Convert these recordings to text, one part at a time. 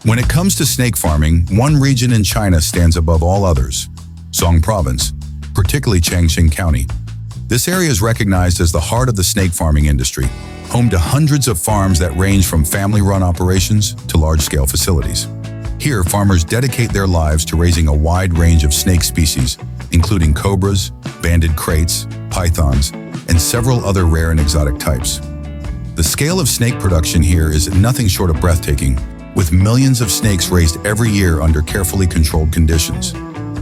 When it comes to snake farming, one region in China stands above all others: Song Province, particularly Changxing County. This area is recognized as the heart of the snake farming industry, home to hundreds of farms that range from family-run operations to large-scale facilities. Here, farmers dedicate their lives to raising a wide range of snake species, including cobras, banded kraits, pythons, and several other rare and exotic types. The scale of snake production here is nothing short of breathtaking, with millions of snakes raised every year under carefully controlled conditions.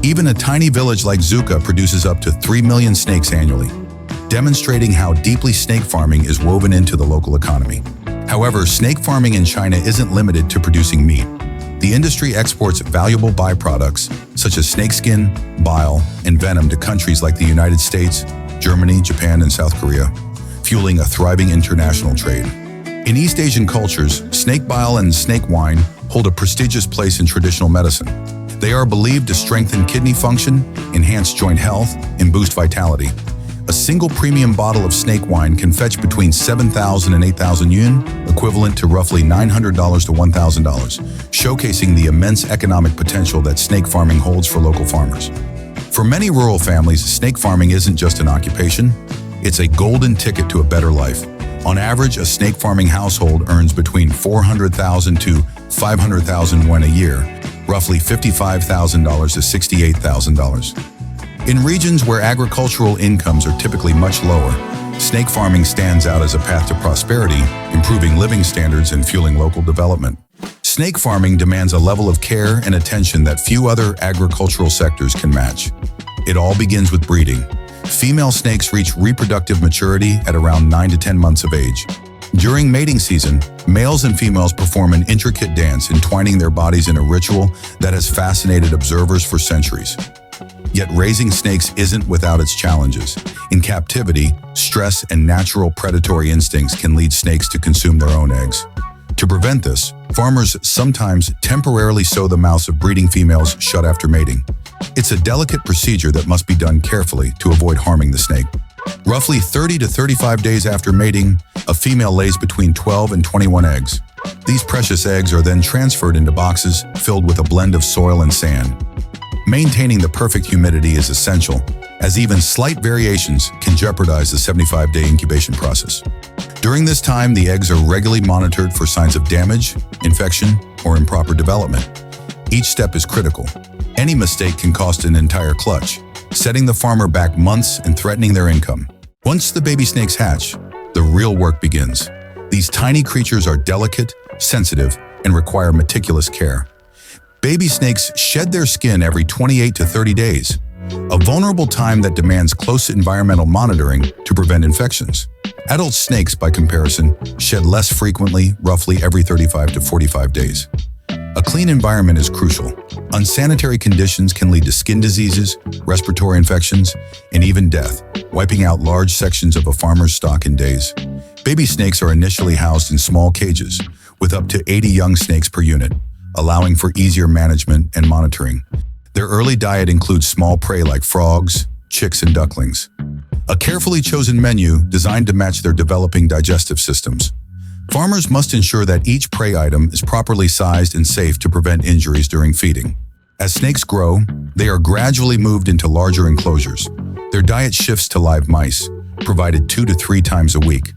Even a tiny village like Zuka produces up to 3 million snakes annually, demonstrating how deeply snake farming is woven into the local economy. However, snake farming in China isn't limited to producing meat. The industry exports valuable byproducts such as snakeskin, bile, and venom to countries like the United States, Germany, Japan, and South Korea, fueling a thriving international trade. In East Asian cultures, snake bile and snake wine hold a prestigious place in traditional medicine. They are believed to strengthen kidney function, enhance joint health, and boost vitality. A single premium bottle of snake wine can fetch between 7,000 and 8,000 yuan, equivalent to roughly $900 to $1,000, showcasing the immense economic potential that snake farming holds for local farmers. For many rural families, snake farming isn't just an occupation, it's a golden ticket to a better life. On average, a snake farming household earns between 400,000 to 500,000 yuan a year, roughly $55,000 to $68,000. In regions where agricultural incomes are typically much lower, snake farming stands out as a path to prosperity, improving living standards and fueling local development. Snake farming demands a level of care and attention that few other agricultural sectors can match. It all begins with breeding. Female snakes reach reproductive maturity at around 9 to 10 months of age. During mating season, males and females perform an intricate dance, entwining their bodies in a ritual that has fascinated observers for centuries. Yet raising snakes isn't without its challenges. In captivity, stress and natural predatory instincts can lead snakes to consume their own eggs. To prevent this, farmers sometimes temporarily sew the mouths of breeding females shut after mating. It's a delicate procedure that must be done carefully to avoid harming the snake. Roughly 30 to 35 days after mating, a female lays between 12 and 21 eggs. These precious eggs are then transferred into boxes filled with a blend of soil and sand. Maintaining the perfect humidity is essential, as even slight variations can jeopardize the 75-day incubation process. During this time, the eggs are regularly monitored for signs of damage, infection, or improper development. Each step is critical. Any mistake can cost an entire clutch, setting the farmer back months and threatening their income. Once the baby snakes hatch, the real work begins. These tiny creatures are delicate, sensitive, and require meticulous care. Baby snakes shed their skin every 28 to 30 days, a vulnerable time that demands close environmental monitoring to prevent infections. Adult snakes, by comparison, shed less frequently, roughly every 35 to 45 days. A clean environment is crucial. Unsanitary conditions can lead to skin diseases, respiratory infections, and even death, wiping out large sections of a farmer's stock in days. Baby snakes are initially housed in small cages, with up to 80 young snakes per unit, allowing for easier management and monitoring. Their early diet includes small prey like frogs, chicks, and ducklings. A carefully chosen menu designed to match their developing digestive systems. Farmers must ensure that each prey item is properly sized and safe to prevent injuries during feeding. As snakes grow, they are gradually moved into larger enclosures. Their diet shifts to live mice, provided 2 to 3 times a week.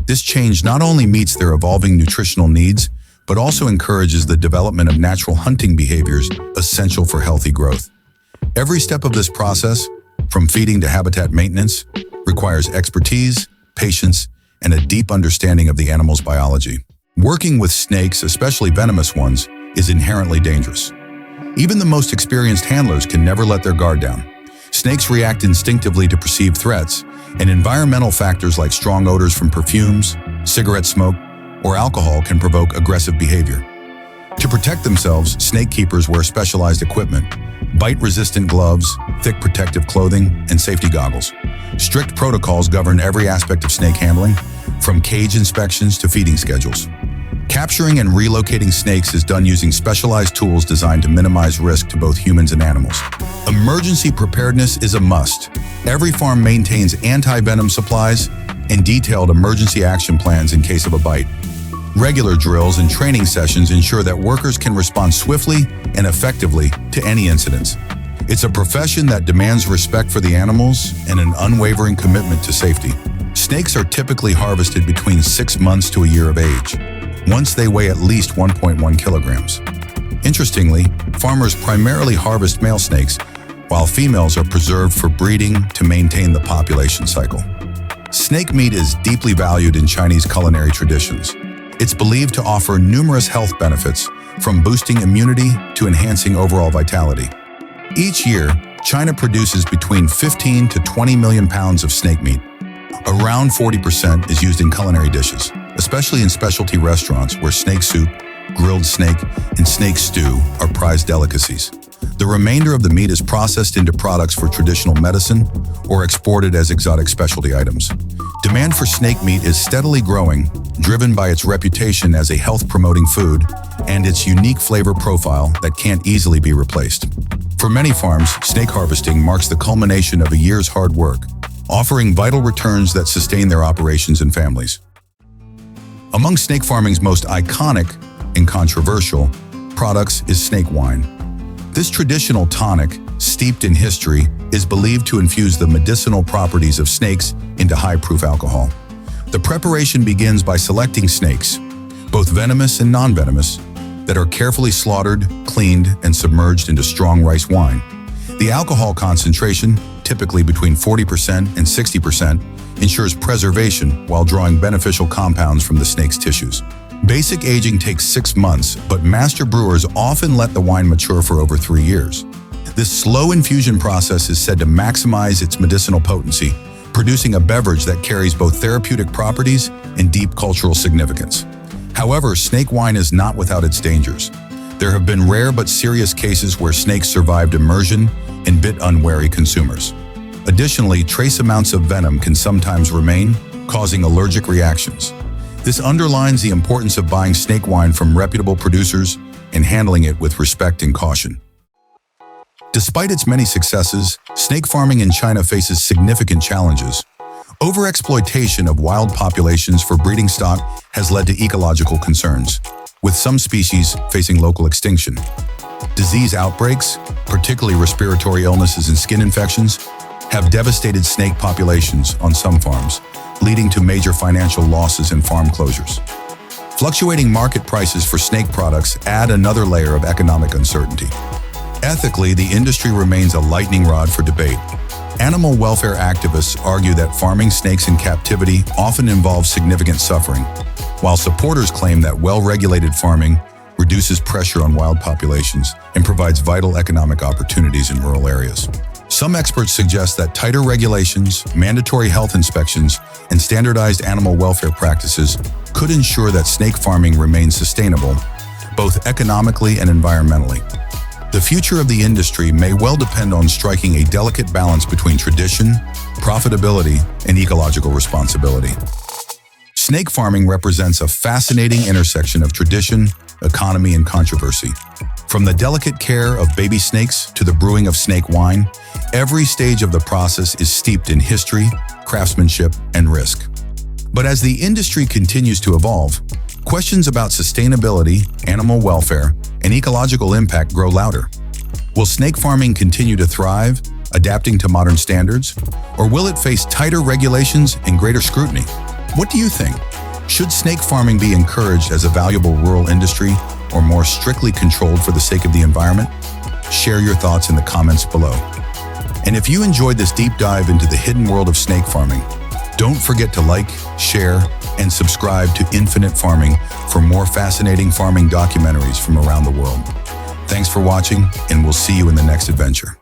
This change not only meets their evolving nutritional needs, but also encourages the development of natural hunting behaviors essential for healthy growth. Every step of this process, from feeding to habitat maintenance, requires expertise, patience, and a deep understanding of the animal's biology. Working with snakes, especially venomous ones, is inherently dangerous. Even the most experienced handlers can never let their guard down. Snakes react instinctively to perceived threats, and environmental factors like strong odors from perfumes, cigarette smoke, or alcohol can provoke aggressive behavior. To protect themselves, snake keepers wear specialized equipment, bite-resistant gloves, thick protective clothing, and safety goggles. Strict protocols govern every aspect of snake handling, from cage inspections to feeding schedules. Capturing and relocating snakes is done using specialized tools designed to minimize risk to both humans and animals. Emergency preparedness is a must. Every farm maintains anti-venom supplies and detailed emergency action plans in case of a bite. Regular drills and training sessions ensure that workers can respond swiftly and effectively to any incidents. It's a profession that demands respect for the animals and an unwavering commitment to safety. Snakes are typically harvested between 6 months to a year of age, once they weigh at least 1.1 kilograms. Interestingly, farmers primarily harvest male snakes, while females are preserved for breeding to maintain the population cycle. Snake meat is deeply valued in Chinese culinary traditions. It's believed to offer numerous health benefits, from boosting immunity to enhancing overall vitality. Each year, China produces between 15 to 20 million pounds of snake meat. Around 40% is used in culinary dishes, especially in specialty restaurants where snake soup, grilled snake, and snake stew are prized delicacies. The remainder of the meat is processed into products for traditional medicine or exported as exotic specialty items. Demand for snake meat is steadily growing, driven by its reputation as a health-promoting food and its unique flavor profile that can't easily be replaced. For many farms, snake harvesting marks the culmination of a year's hard work, offering vital returns that sustain their operations and families. Among snake farming's most iconic and controversial products is snake wine. This traditional tonic, steeped in history, is believed to infuse the medicinal properties of snakes into high-proof alcohol. The preparation begins by selecting snakes, both venomous and non-venomous, that are carefully slaughtered, cleaned, and submerged into strong rice wine. The alcohol concentration, typically between 40% and 60%, ensures preservation while drawing beneficial compounds from the snake's tissues. Basic aging takes 6 months, but master brewers often let the wine mature for over 3 years. This slow infusion process is said to maximize its medicinal potency, producing a beverage that carries both therapeutic properties and deep cultural significance. However, snake wine is not without its dangers. There have been rare but serious cases where snakes survived immersion and bit unwary consumers. Additionally, trace amounts of venom can sometimes remain, causing allergic reactions. This underlines the importance of buying snake wine from reputable producers and handling it with respect and caution. Despite its many successes, snake farming in China faces significant challenges. Overexploitation of wild populations for breeding stock has led to ecological concerns, with some species facing local extinction. Disease outbreaks, particularly respiratory illnesses and skin infections, have devastated snake populations on some farms, leading to major financial losses and farm closures. Fluctuating market prices for snake products add another layer of economic uncertainty. Ethically, the industry remains a lightning rod for debate. Animal welfare activists argue that farming snakes in captivity often involves significant suffering, while supporters claim that well-regulated farming reduces pressure on wild populations and provides vital economic opportunities in rural areas. Some experts suggest that tighter regulations, mandatory health inspections, and standardized animal welfare practices could ensure that snake farming remains sustainable, both economically and environmentally. The future of the industry may well depend on striking a delicate balance between tradition, profitability, and ecological responsibility. Snake farming represents a fascinating intersection of tradition, economy, and controversy. From the delicate care of baby snakes to the brewing of snake wine, every stage of the process is steeped in history, craftsmanship, and risk. But as the industry continues to evolve, questions about sustainability, animal welfare, and ecological impact grow louder. Will snake farming continue to thrive, adapting to modern standards, or will it face tighter regulations and greater scrutiny? What do you think? Should snake farming be encouraged as a valuable rural industry or more strictly controlled for the sake of the environment? Share your thoughts in the comments below. And if you enjoyed this deep dive into the hidden world of snake farming, don't forget to like, share, and subscribe to Infinite Farming for more fascinating farming documentaries from around the world. Thanks for watching, and we'll see you in the next adventure.